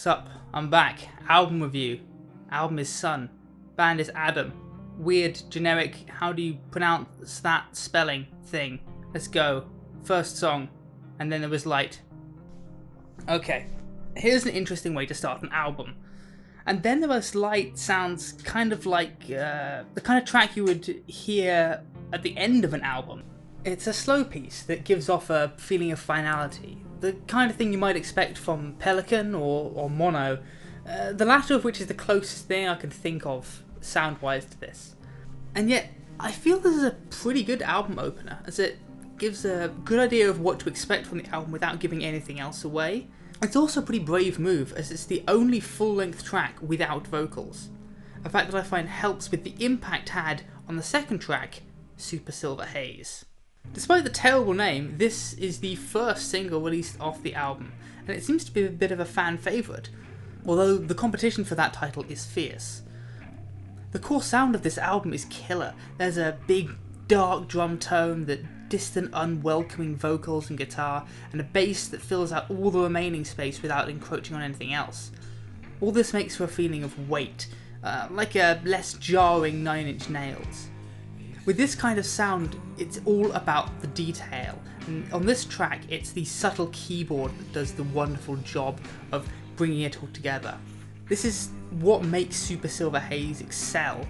Sup, I'm back. Album review. Album is Sun. Band is Adam. Weird, generic, how do you pronounce that spelling thing? Let's go. First song. And then there was Light. Okay, here's an interesting way to start an album. And then there was Light sounds kind of like the kind of track you would hear at the end of an album. It's a slow piece that gives off a feeling of finality. The kind of thing you might expect from Pelican or Mono, the latter of which is the closest thing I can think of sound-wise to this. And yet, I feel this is a pretty good album opener, as it gives a good idea of what to expect from the album without giving anything else away. It's also a pretty brave move, as it's the only full-length track without vocals. A fact that I find helps with the impact had on the second track, Super Silver Haze. Despite the terrible name, this is the first single released off the album, and it seems to be a bit of a fan favourite, although the competition for that title is fierce. The core sound of this album is killer. There's a big, dark drum tone, the distant, unwelcoming vocals and guitar, and a bass that fills out all the remaining space without encroaching on anything else. All this makes for a feeling of weight, like a less jarring 9 Inch Nails. With this kind of sound, it's all about the detail, and on this track it's the subtle keyboard that does the wonderful job of bringing it all together. This is what makes Super Silver Haze excel,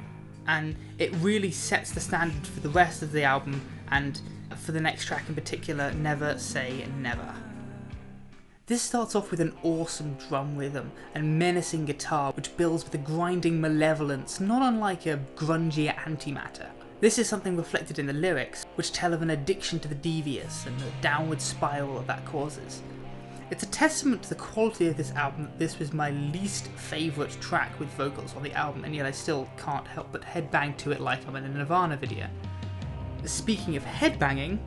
and it really sets the standard for the rest of the album and for the next track in particular, Never Say Never. This starts off with an awesome drum rhythm and menacing guitar which builds with a grinding malevolence not unlike a grungy antimatter. This is something reflected in the lyrics, which tell of an addiction to the devious and the downward spiral that causes. It's a testament to the quality of this album that this was my least favourite track with vocals on the album, and yet I still can't help but headbang to it like I'm in a Nirvana video. Speaking of headbanging,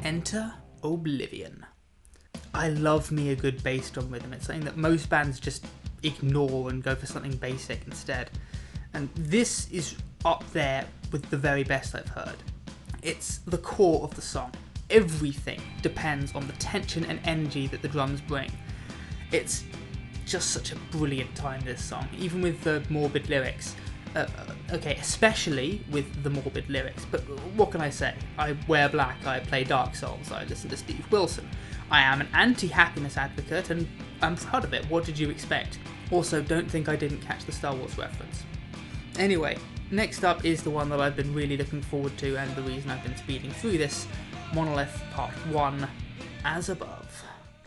enter Oblivion. I love me a good bass drum rhythm. It's something that most bands just ignore and go for something basic instead. And this is up there with the very best I've heard. It's the core of the song. Everything depends on the tension and energy that the drums bring. It's just such a brilliant time, this song, even with the morbid lyrics. Okay, especially with the morbid lyrics, but what can I say? I wear black, I play Dark Souls, I listen to Steve Wilson. I am an anti-happiness advocate and I'm proud of it. What did you expect? Also, don't think I didn't catch the Star Wars reference. Anyway, next up is the one that I've been really looking forward to and the reason I've been speeding through this, Monolith Part 1, As Above.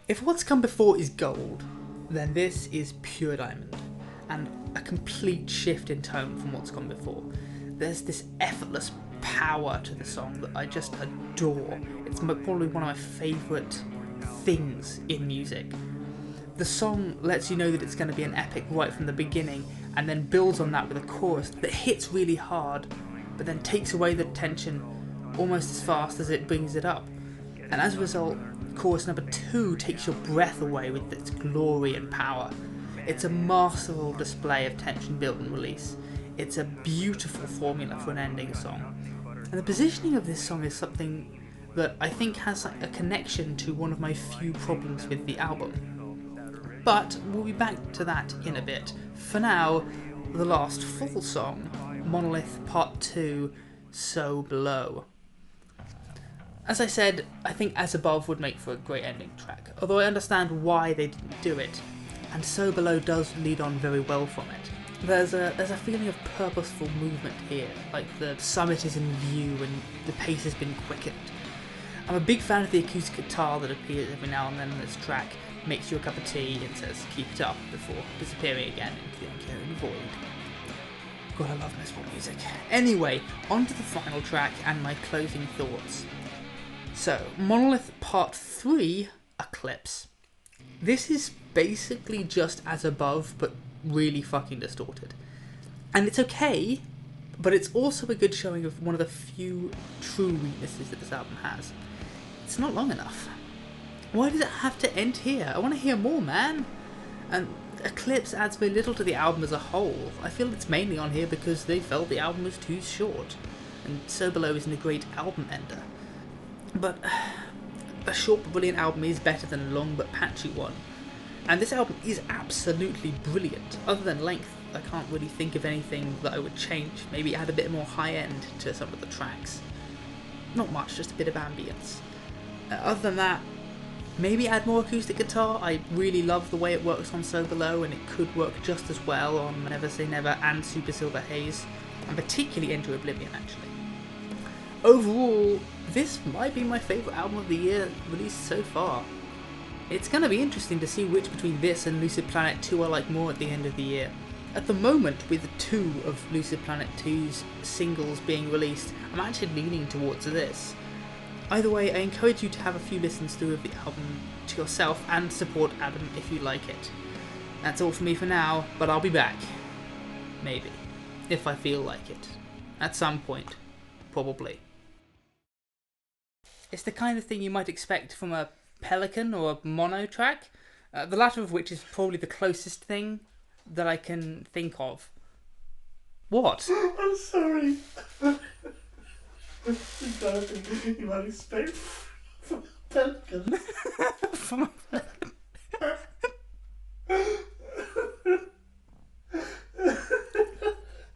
If what's come before is gold, then this is pure diamond, and a complete shift in tone from what's gone before. There's this effortless power to the song that I just adore. It's probably one of my favourite things in music. The song lets you know that it's going to be an epic right from the beginning, and then builds on that with a chorus that hits really hard, but then takes away the tension almost as fast as it brings it up. And as a result, chorus number 2 takes your breath away with its glory and power. It's a masterful display of tension build and release. It's a beautiful formula for an ending song. And the positioning of this song is something that I think has a connection to one of my few problems with the album. But we'll be back to that in a bit. For now, the last full song, Monolith Part 2, So Below. As I said, I think As Above would make for a great ending track, although I understand why they didn't do it, and So Below does lead on very well from it. There's a feeling of purposeful movement here, like the summit is in view and the pace has been quickened. I'm a big fan of the acoustic guitar that appears every now and then on this track, makes you a cup of tea and says keep it up before disappearing again into the unknown void. God, I love miserable music. Anyway, on to the final track and my closing thoughts. So, Monolith Part 3, Eclipse. This is basically just As Above, but really fucking distorted. And it's okay, but it's also a good showing of one of the few true weaknesses that this album has. It's not long enough. Why does it have to end here? I want to hear more, man! And Eclipse adds very little to the album as a whole. I feel it's mainly on here because they felt the album was too short, and So Below isn't a great album ender. But a short but brilliant album is better than a long but patchy one. And this album is absolutely brilliant. Other than length, I can't really think of anything that I would change. Maybe add a bit more high end to some of the tracks. Not much, just a bit of ambience. Other than that, maybe add more acoustic guitar. I really love the way it works on So Below, and it could work just as well on Never Say Never and Super Silver Haze. I particularly enjoy Oblivion, actually. Overall, this might be my favourite album of the year released so far. It's going to be interesting to see which between this and Lucid Planet 2 I like more at the end of the year. At the moment, with 2 of Lucid Planet 2's singles being released, I'm actually leaning towards this. Either way, I encourage you to have a few listens through of the album to yourself and support Adam if you like it. That's all from me for now, but I'll be back. Maybe. If I feel like it. At some point. Probably. It's the kind of thing you might expect from a Pelican or a mono track, the latter of which is probably the closest thing that I can think of. What? I'm sorry. You might expect from a Pelican. From a Pelican.